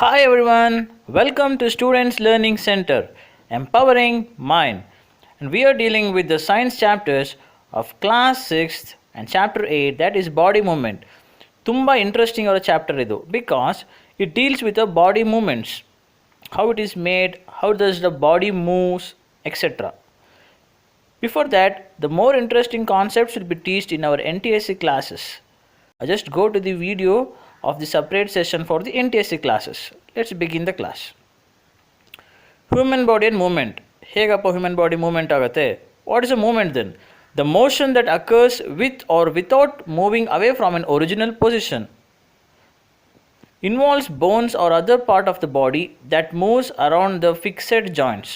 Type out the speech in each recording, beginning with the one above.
Hi everyone, welcome to Students Learning Center, Empowering Mind. And we are dealing with the science chapters of class 6th and chapter 8, that is body movement. Tumba interesting or chapter idu because it deals with the body movements, how it is made, how does the body moves, etc. Before that, the more interesting concepts will be taught in our NTSC classes. Just go to the video of the separate session for the NTSC classes. Let's begin the class. Human body and movement. ಹೇಗಪ್ಪ human body movement ಆಗುತ್ತೆ? What is a movement then? The motion that occurs with or without moving away from an original position. Involves bones or other part of the body that moves around the fixed joints.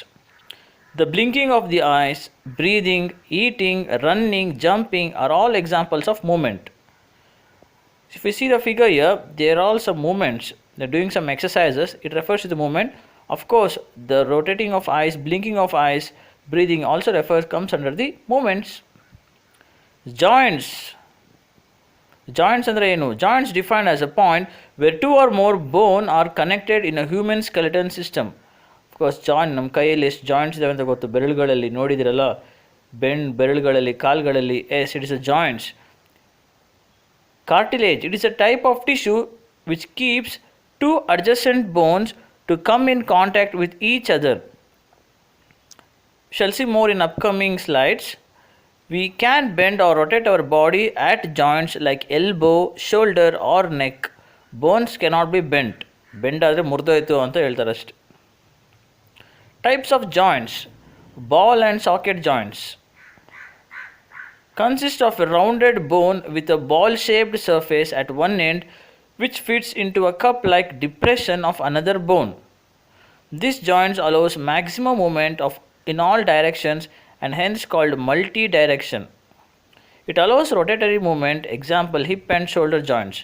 The blinking of the eyes, breathing, eating, running, jumping are all examples of movement. If you see the figure here, there are all some movements. They're doing some exercises. It refers to the movement. Of course, the rotating of eyes, blinking of eyes, breathing also comes under the movements. Joints. Joints andre enu? Joints defined as a point where two or more bone are connected in a human skeleton system. Of course, joint ನಮ್ಮ ಕೈಯಲ್ಲಿ ಎಷ್ಟು joints ಇದಾವೆ ಅಂತ ಗೊತ್ತು. ಬೆರಳುಗಳಲ್ಲಿ ನೋಡಿದಿರಲ್ಲ, ಬೆರಳುಗಳಲ್ಲಿ ಕಾಲುಗಳಲ್ಲಿ, yes it is a joints. Cartilage, it is a type of tissue which keeps two adjacent bones to come in contact with each other. We shall see more in upcoming slides. We can bend or rotate our body at joints like elbow, shoulder or neck. Bones cannot be bent. Bend ಆದರೆ ಮುರಿದೋಯ್ತು ಅಂತ ಹೇಳ್ತಾರೆ ಅಷ್ಟೆ. Types of joints. Ball and socket joints. Consist of a rounded bone with a ball-shaped surface at one end which fits into a cup-like depression of another bone. This joint allows maximum movement in all directions and hence called multi-direction. It allows rotatory movement, example hip and shoulder joints.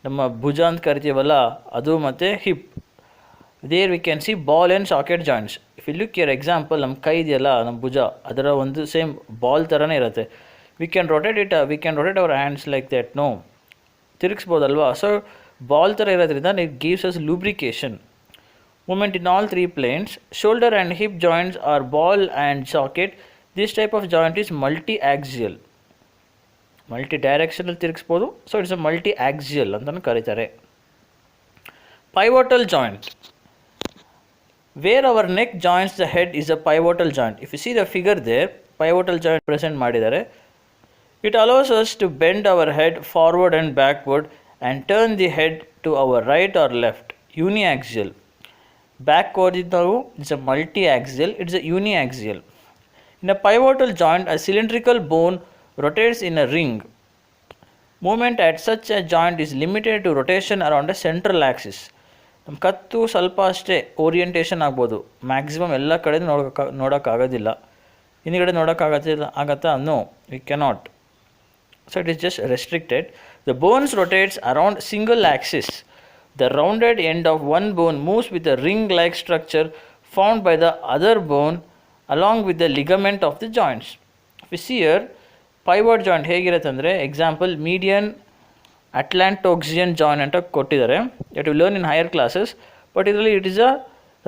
ನಮ್ಮ ಭುಜ ಅಂತ ಕರಿತೀವಲ್ಲ ಅದು ಮತ್ತು hip. There we can see ball and socket joints. If you look here example, ನಮ್ಮ ಕೈ ಇದೆಯಲ್ಲ ನಮ್ಮ ಭುಜ ಅದರ ಒಂದು ಸೇಮ್ ಬಾಲ್ ಥರನೇ ಇರುತ್ತೆ. We can rotate it, we can rotate our hands like that, no, ತಿರುಗಿಸ್ಬೋದಲ್ವಾ. ಸೊ ಬಾಲ್ ಥರ ಇರೋದ್ರಿಂದ it gives us lubrication. Movement in all three planes. Shoulder and hip joints are ball and socket. This type of joint is multi-axial. multi-directional ತಿರುಗಿಸ್ಬೋದು, so it's a multi-axial ಅಂತಲೂ ಕರೀತಾರೆ. Pivotal joint. Where our neck joins the head is a pivotal joint. If you see the figure there, pivotal joint present ಮಾಡಿದ್ದಾರೆ. It allows us to bend our head forward and backward and turn the head to our right or left. Uniaxial. Backward is a multi-axial, it is a uniaxial. In a pivotal joint, a cylindrical bone rotates in a ring. Movement at such a joint is limited to rotation around a central axis. ನಮ್ಮ ಕತ್ತು ಸ್ವಲ್ಪ ಅಷ್ಟೇ orientation ಆಗ್ಬೋದು, maximum ಎಲ್ಲ ಕಡೆ ನೋಡೋಕ್ಕಾಗೋದಿಲ್ಲ. ಹಿಂದ್ಗಡೆ ಆಗತ್ತಾ? No, we cannot. So it is just restricted. The bones rotates around single axis. The rounded end of one bone moves with a ring-like structure formed by the other bone along with the ligament of the joints. If you see here, pivot joint ಹೇಗಿರುತ್ತೆ ಅಂದರೆ example median ಅಟ್ಲಾಂಟೋಕ್ಸಿಯನ್ joint ಅಂತ ಕೊಟ್ಟಿದ್ದಾರೆ. That you learn in higher classes. But ಇದರಲ್ಲಿ it is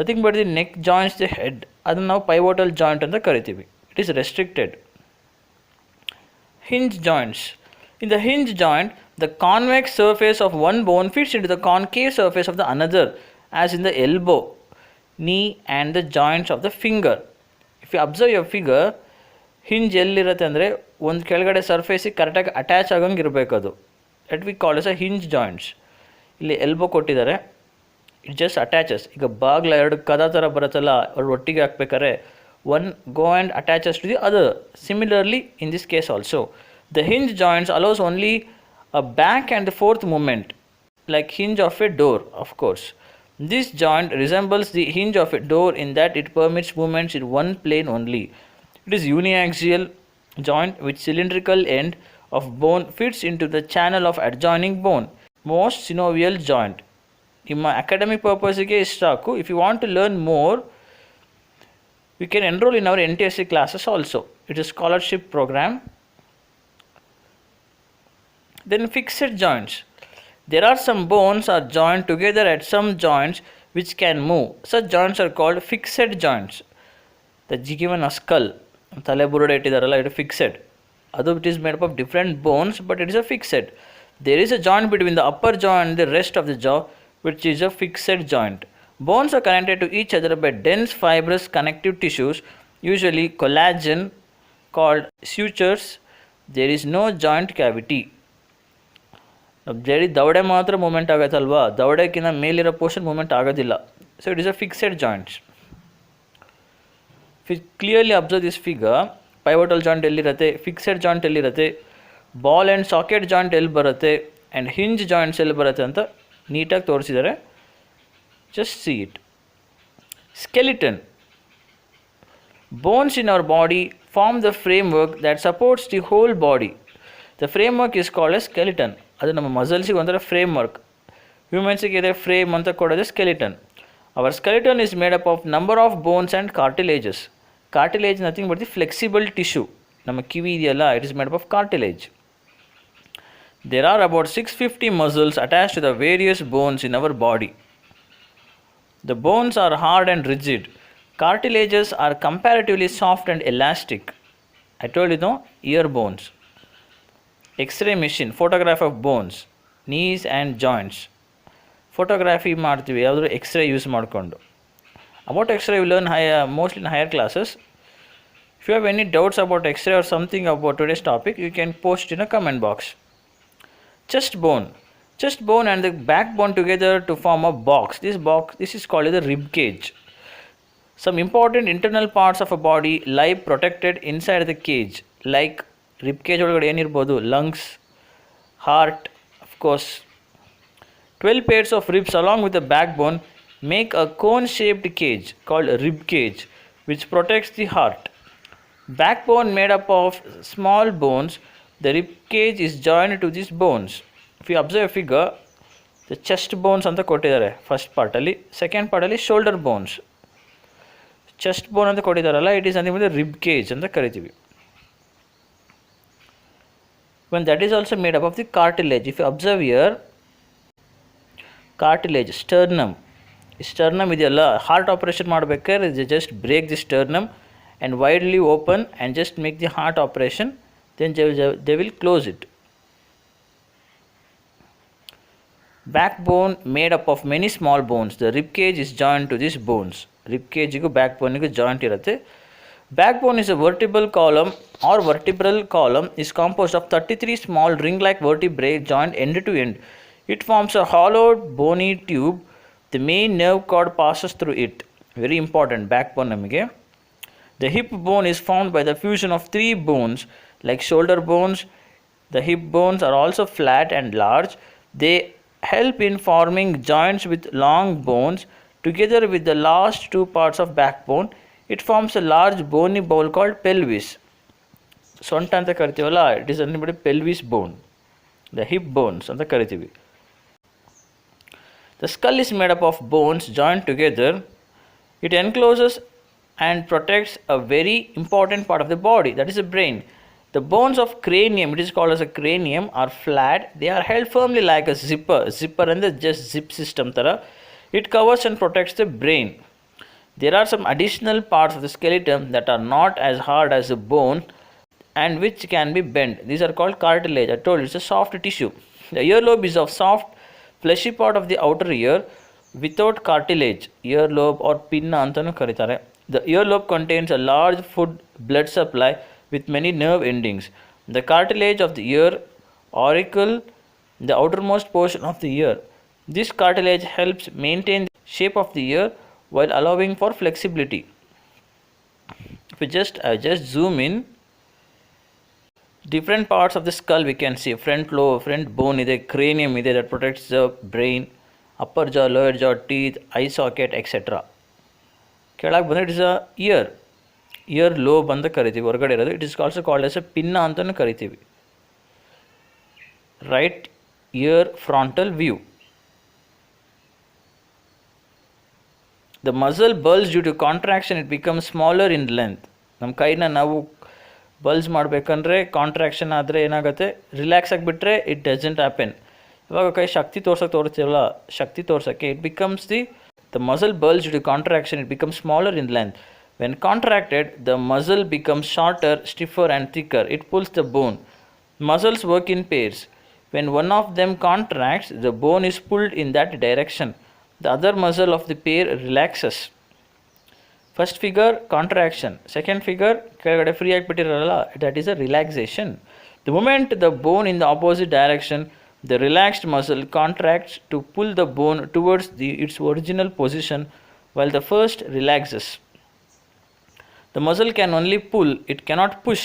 nothing but the neck joints the head. ಅದನ್ನು ನಾವು pivotal joint ಅಂತ ಕರಿತೀವಿ. It is restricted. Hinge joints. In the hinge joint, the convex surface of one bone fits into the concave surface of the another, as in the elbow, knee and the joints of the finger. If you observe your figure, hinge ಎಲ್ಲಿರುತ್ತೆ ಅಂದರೆ ಒಂದು ಕೆಳಗಡೆ ಸರ್ಫೇಸಿಗೆ ಕರೆಕ್ಟಾಗಿ attach ಆಗಂಗೆ ಇರಬೇಕು ಅದು. That we call as a hinge joints. ಇಲ್ಲಿ elbow ಕೊಟ್ಟಿದ್ದಾರೆ, ಇಟ್ ಜಸ್ಟ್ ಅಟ್ಯಾಚಸ್. ಈಗ ಬಾಗ್ಲ ಎರಡು ಕದ ಥರ ಬರುತ್ತಲ್ಲ, ಅವ್ರು ಒಟ್ಟಿಗೆ ಹಾಕ್ಬೇಕಾದ್ರೆ one go and attaches to the other. Similarly, in this case also, the hinge joints allows only a back and the forth movement, like hinge of a door, of course. This joint resembles the hinge of a door in that it permits movements in one plane only. It is uniaxial joint with cylindrical end of bone fits into the channel of adjoining bone. Most synovial joint. ನಿಮ್ಮ academic purpose-ಗೆ ಇಷ್ಟ ಸಾಕು. If you want to learn more, you can enroll in our NTSC classes also. It is a scholarship program. Then fixed joints. There are some bones are joined together at some joints which can move. Such joints are called fixed joints. The given a skull, ತಲೆಬುರುಡೆ ಇಟ್ಟಿದಾರಲ್ಲ, ಇದು fixed. ಅದು it is made up of different bones, but it is a fixed. There is a joint between the upper jaw and the rest of the jaw, which is a fixed joint. Bones are connected to each other by dense fibrous connective tissues, usually collagen, called sutures. There is no joint cavity. ಜರಿ ದವಡೆ ಮಾತ್ರ moment ಆಗುತ್ತಲ್ವಾ, ದವಡೆಕ್ಕಿಂತ ಮೇಲಿರೋ portion movement ಆಗೋದಿಲ್ಲ. So it is a fixed joints. Clearly observe this figure. Pivotal joint ಎಲ್ಲಿರುತ್ತೆ, fixed joint ಎಲ್ಲಿರುತ್ತೆ, ball and socket joint ಎಲ್ಲಿ ಬರುತ್ತೆ, ಆ್ಯಂಡ್ ಹಿಂಜ್ ಜಾಯಿಂಟ್ಸ್ ಎಲ್ಲಿ ಬರುತ್ತೆ ಅಂತ ನೀಟಾಗಿ ತೋರಿಸಿದ್ದಾರೆ. Just C it. Skeleton. Bones in our body form the framework that supports the whole body. The framework is called a skeleton. ಅದು ನಮ್ಮ ಮಸಲ್ಸಿಗೆ ಒಂಥರ ಫ್ರೇಮ್ವರ್ಕ್. ಹ್ಯೂಮನ್ಸಿಗೆ ಇದೆ ಫ್ರೇಮ್ ಅಂತ ಕೊಡೋದು skeleton. Our skeleton is made up of number of bones and cartilages. Cartilage nothing but the flexible tissue. ನಮ್ಮ ಕಿವಿ ಇದೆಯಲ್ಲ, it is made up of cartilage. There are about 650 muscles attached to the various bones in our body. The bones are hard and rigid. Cartilages are comparatively soft and elastic. I told you, no? Ear bones. X-ray machine, photograph of bones, knees and joints. Photography ಮಾಡ್ತೀವಿ ಯಾವುದಾದ್ರು x ray use ಮಾಡಿಕೊಂಡು. About X-ray you learn mostly in higher classes. If you have any doubts about X-ray or something about today's topic, you can post in a comment box. Chest bone. Chest bone and the backbone together to form a box. This is called the rib cage. Some important internal parts of a body lie protected inside the cage, like rib cage ಒಳಗಡೆ ಏನಿರ್ಬೋದು, lungs, heart, of course. 12 pairs of ribs along with the backbone make a cone-shaped cage called a rib cage, which protects the heart. Backbone made up of small bones. The rib cage is joined to these bones. If you observe a figure, the chest bones ಅಂತ ಕೊಟ್ಟಿದ್ದಾರೆ first ಪಾರ್ಟಲ್ಲಿ, second ಪಾರ್ಟಲ್ಲಿ shoulder bones. Chest bone ಅಂತ ಕೊಟ್ಟಿದ್ದಾರಲ್ಲ, it is ಅಂದರೆ rib cage ಅಂತ ಕರಿತೀವಿ. when that is also made up of the cartilage. If you observe here, cartilage, sternum ಇದೆಯಲ್ಲ, ಹಾರ್ಟ್ ಆಪರೇಷನ್ ಮಾಡಬೇಕಾದ್ರೆ just break the sternum and widely open and just make the heart operation, then they will close it. Backbone made up of many small bones. The rib cage is joined to these bones. Rib cage ಗೂ backbone ಗೂ joint ಇರುತ್ತೆ. Backbone is a vertebral column is composed of 33 small ring-like vertebrae joined end to end. It forms a hollowed bony tube. The main nerve cord passes through it. Very important, backbone ನಮಗೆ. The hip bone is formed by the fusion of 3 bones like shoulder bones. The hip bones are also flat and large. They help in forming joints with long bones. Together with the last 2 parts of backbone, it forms a large bony bowl called pelvis. ಸೊಂಟ ಅಂತ ಕರಿತೀವಲ್ಲ, it is ಅಂದರೆ pelvis bone. The hip bones ಅಂತ ಕರಿತೀವಿ. The skull is made up of bones joined together. It encloses and protects a very important part of the body, that is the brain. The bones of cranium, it is called as a cranium, are flat. They are held firmly like a zipper and the just zip system tara. It covers and protects the brain. There are some additional parts of the skeleton that are not as hard as the bone and which can be bent. These are called cartilage. I told you, it's a soft tissue. The earlobe is a soft fleshy part of the outer ear without cartilage. Earlobe or pinna antanu karitare. The earlobe contains a large blood supply with many nerve endings. The cartilage of the ear auricle, the outermost portion of the ear. This cartilage helps maintain the shape of the ear while allowing for flexibility. If we just zoom in, different parts of the skull we can see. Front bone ide, cranium ide that protects the brain, upper jaw, lower jaw, teeth, eye socket, etc. ಕೆಳಗೆ ಬಂದರೆ it is a year lobe ಅಂತ ಕರಿತೀವಿ, ಹೊರಗಡೆ ಇರೋದು. It is also called as A pin ಅಂತಲೂ ಕರಿತೀವಿ. Right year frontal view. The muzzle bulges due to contraction. It becomes smaller in length. ನಮ್ಮ ಕೈನ ನಾವು ಬಲ್ಸ್ ಮಾಡಬೇಕಂದ್ರೆ ಕಾಂಟ್ರಾಕ್ಷನ್ ಆದರೆ ಏನಾಗುತ್ತೆ, ರಿಲ್ಯಾಕ್ಸ್ ಆಗಿಬಿಟ್ರೆ ಇಟ್ ಡಸಂಟ್ ಹ್ಯಾಪನ್. ಇವಾಗ ಕೈ ಶಕ್ತಿ ತೋರಿಸ್ತೀವಲ್ಲ, ಶಕ್ತಿ ತೋರ್ಸೋಕ್ಕೆ it becomes the muscle bulge due to contraction, it becomes smaller in length. When contracted, the muscle becomes shorter, stiffer and thicker. It pulls the bone. Muscles work in pairs. When one of them contracts, the bone is pulled in that direction. The other muscle of the pair relaxes. First figure contraction, second figure ಕೆಳಗಡೆ free ಆಗಿಬಿಟ್ಟಿರಲ್ಲ, that is a relaxation. The moment the bone in the opposite direction, the relaxed muscle contracts to pull the bone towards its original position while the first relaxes. The muscle can only pull, it cannot push.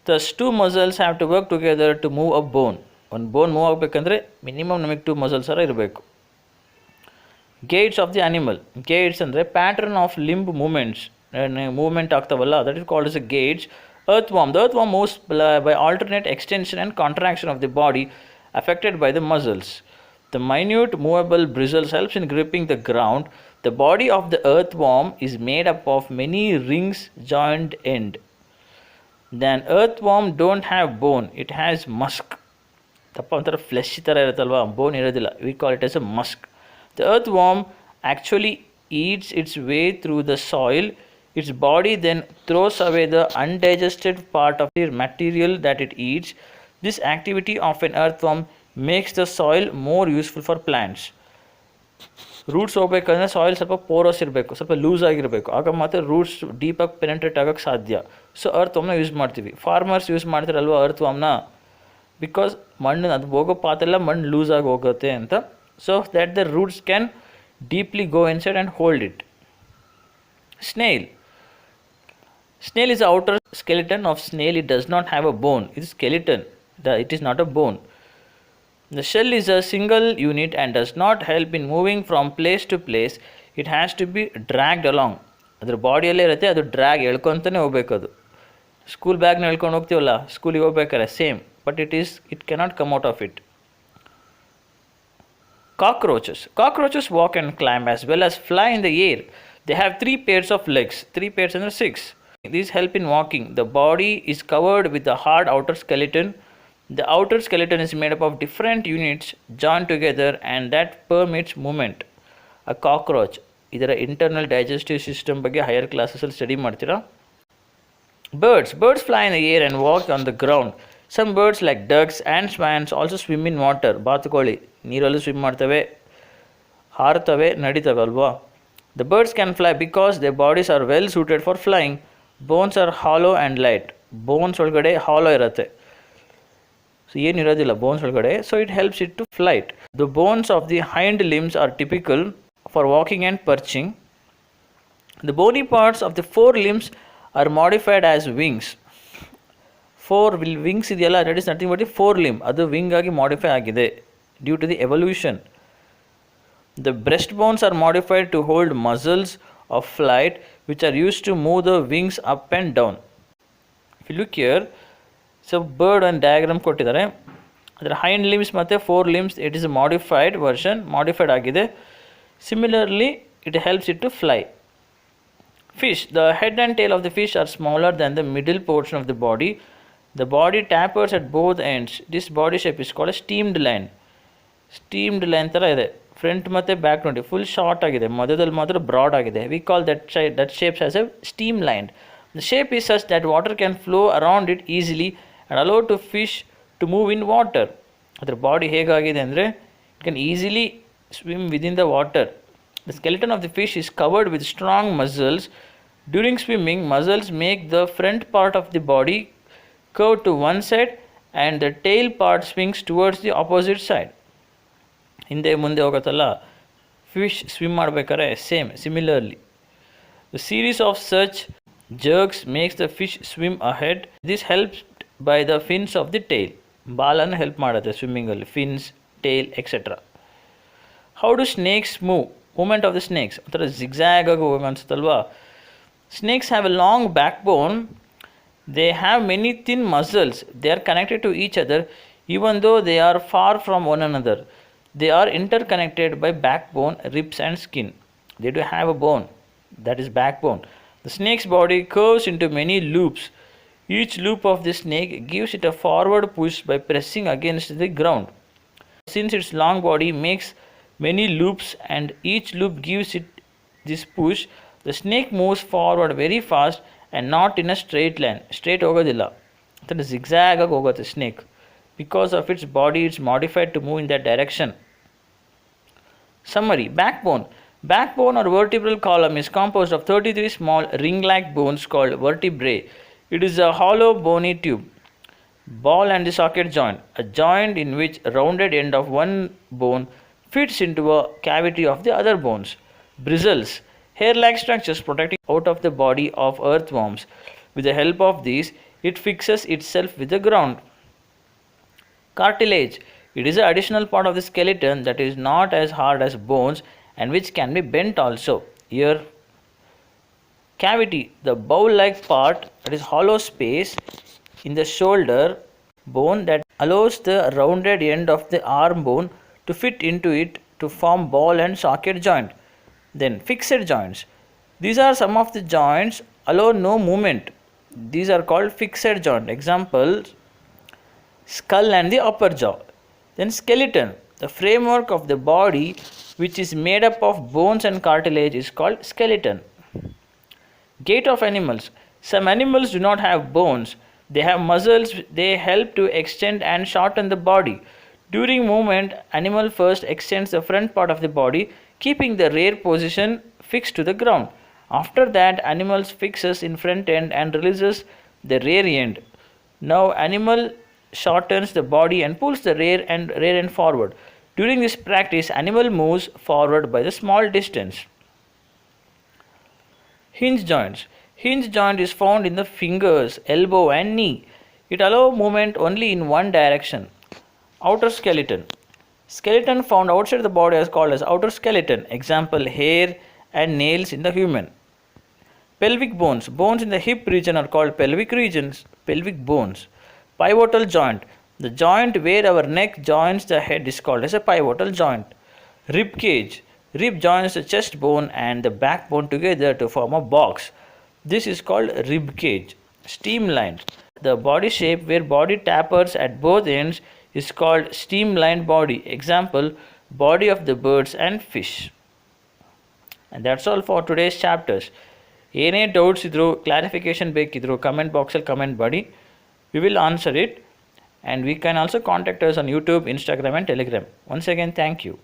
Thus two muscles have to work together to move a bone. ಒಂದು ಬೋನ್ move ಆಗಬೇಕಂದ್ರೆ minimum ನಮಗೆ 2 muscles ಇರಬೇಕು. Gaits of the animal. Gaits ಅಂದರೆ pattern of limb movement ಆಗ್ತಾವಲ್ಲ, that is called as a gauge. Earthworm. The earthworm moves by alternate extension and contraction of the body affected by the muscles. The minute movable bristles helps in gripping the ground. The body of the earthworm is made up of many rings joined end. Then earthworm don't have bone, it has musk. ತಪ್ಪ ಒಂಥರ flesh ಥರ ಇರುತ್ತಲ್ವ, ಬೋನ್ ಇರೋದಿಲ್ಲ. We call it as a Musk. The earthworm actually eats its way through the soil. Its body then throws away the undigested part of the material that it eats. This activity of an earthworm makes the soil more useful for plants. Roots ಹೋಗ್ಬೇಕಂದ್ರೆ soil ಸ್ವಲ್ಪ ಪೋರಸ್ ಇರಬೇಕು, ಸ್ವಲ್ಪ loose ಆಗಿರಬೇಕು, ಆಗ ಮಾತ್ರ roots ಡೀಪಾಗಿ penetrate ಆಗೋಕ್ಕೆ ಸಾಧ್ಯ. ಸೊ ಅರ್ಥವಾಮ್ನ ಯೂಸ್ ಮಾಡ್ತೀವಿ. ಫಾರ್ಮರ್ಸ್ ಯೂಸ್ ಮಾಡ್ತಾರಲ್ವ ಅರ್ಥವಾಮ್ನ, ಬಿಕಾಸ್ ಮಣ್ಣು ಅದು ಹೋಗೋ ಪಾತೆಲ್ಲ ಮಣ್ಣು ಲೂಸ್ ಆಗಿ ಹೋಗುತ್ತೆ ಅಂತ. So that the roots can deeply go inside and hold it. Snail. Snail is the outer skeleton of snail. It does not have a bone. It is skeleton. It is not a bone. The shell is a single unit and does not help in moving from place to place. It has to be dragged along. ಅದರ ಬಾಡಿಯಲ್ಲೇ ಇರುತ್ತೆ, ಅದು drag ಎಳ್ಕೊತಾನೆ ಹೋಗ್ಬೇಕು. ಅದು school ಬ್ಯಾಗ್ನ ಎಳ್ಕೊಂಡು ಹೋಗ್ತೀವಲ್ಲ ಸ್ಕೂಲಿಗೆ ಹೋಗ್ಬೇಕಾರೆ same, but it cannot come out of it. Cockroaches. Cockroaches walk and climb as well as fly in the air. They have 3 pairs of legs. 3 pairs and 6. These help in walking. The body is covered with a hard outer skeleton. The outer skeleton is made up of different units joined together and that permits movement. A cockroach. ಇದರ internal digestive system ಬಗ್ಗೆ higher ಕ್ಲಾಸಸಲ್ಲಿ study ಮಾಡ್ತೀರಾ. Birds fly in the air and walk on the ground. Some birds like ducks and swans also swim in water. ಬಾತುಕೋಳಿ ನೀರಲ್ಲೂ swim ಮಾಡ್ತವೆ, ಹಾರ್ತವೆ, ನಡಿತವೆ ಅಲ್ವಾ. The birds can fly because their bodies are well suited for flying. Bones are hollow and light. Bones ಒಳಗಡೆ hollow ಇರುತ್ತೆ, so ಏನಿರೋದಿಲ್ಲ bones ಒಳಗಡೆ. So it helps it to flight. The bones of the hind limbs are typical for walking and perching. The bony parts of the 4 limbs are modified as wings. 4 wings ಇದೆಯಲ್ಲ, that is nothing but the 4 limb, ಅದು wing ಆಗಿ modify ಆಗಿದೆ due to the evolution. The breast bones are modified to hold muscles of flight which are used to move the wings up and down. If you look here, so bird and diagram ಕೊಟ್ಟಿದ್ದಾರೆ. ಅದರ hind limbs ಮತ್ತು 4 limbs, it is a modified version, modified ಆಗಿದೆ. Similarly, it helps it to fly. Fish. The head and tail of the fish are smaller than the middle portion of the body. The body tapers at both ends. This body shape is called a steamed line. Steamed line ಥರ ಇದೆ. Front ಮತ್ತು back ನೋಡಿ full short ಆಗಿದೆ, ಮಧ್ಯದಲ್ಲಿ ಮಾತ್ರ broad ಆಗಿದೆ. We call that shapes as a streamline. The shape is such that water can flow around it easily and allow to fish to move in water. ಅದರ body ಹೇಗಾಗಿದೆ ಅಂದರೆ it can easily swim within the water. The skeleton of the fish is covered with strong muscles. During swimming muscles make the front part of the body curve to one side and the tail part swings towards the opposite side. ಹಿಂದೆ ಮುಂದೆ ಹೋಗುತ್ತಲ್ಲ fish swim ಮಾಡಬೇಕಾದ್ರೆ same similarly. The series of such jerks makes the fish swim ahead. This helps by the fins of the tail. ಬಾಲನ್ನು help ಮಾಡುತ್ತೆ ಸ್ವಿಮ್ಮಿಂಗಲ್ಲಿ, fins, tail etcetera. How do snakes move? Movement of the snakes ಒಂಥರ zigzag ಆಗಿ ಹೋಗೋ ಅನ್ಸುತ್ತಲ್ವಾ. Snakes have a long backbone. They have many thin muscles. They are connected to each other even though they are far from one another. They are interconnected by backbone, ribs and skin. They do have a bone, that is backbone. The snake's body curves into many loops. Each loop of the snake gives it a forward push by pressing against the ground. since its long body makes many loops and each loop gives it this push, the snake moves forward very fast and not in a straight line. Straight ಹೋಗೋದಿಲ್ಲ. ಅದನ್ನು zigzag ಆಗಿ ಹೋಗುತ್ತೆ snake. Because of its body, it's modified to move in that direction. Summary. Backbone. Backbone or vertebral column is composed of 33 small ring-like bones called vertebrae. It is a hollow bony tube. Ball and the socket joint, a joint in which rounded end of one bone fits into a cavity of the other bones. Bristles, hair-like structures protecting out of the body of earthworms. With the help of these, it fixes itself with the ground. Cartilage, it is an additional part of the skeleton that is not as hard as bones and which can be bent also. Ear cavity, the bowl-like part, that is hollow space in the shoulder bone that allows the rounded end of the arm bone to fit into it to form ball and socket joint. Then fixed joints. These are some of the joints allow no movement. These are called fixed joint. Examples, skull and the upper jaw. Then skeleton. The framework of the body which is made up of bones and cartilage is called skeleton. Gait of animals. Some animals do not have bones. They have muscles. They help to extend and shorten the body. During movement, animal first extends the front part of the body, keeping the rear position fixed to the ground. After that, animal fixes in front end and releases the rear end. Now, animal shortens the body and pulls the rear end forward. During this practice, animal moves forward by the small distance. Hinge joints. Hinge joint is found in the fingers, elbow and knee. It allows movement only in one direction. Outer skeleton. Skeleton found outside the body is called as outer skeleton. Example, hair and nails in the human. Pelvic bones. Bones in the hip region are called pelvic bones. Pivotal joint. The joint where our neck joins the head is called as a pivotal joint. Rib cage. Rib joins the chest bone and the backbone together to form a box. This is called rib cage. Streamline. The body shape where body tapers at both ends is called streamlined body. Example, body of the birds and fish. And that's all for today's chapters. ಏನೇ doubts ಇದ್ದರೂ clarification ಬೇಕಿದ್ದರೂ comment ಬಾಕ್ಸಲ್ಲಿ comment ಮಾಡಿ. We will answer it, and we can also contact us on YouTube, Instagram and Telegram. Once again, thank you.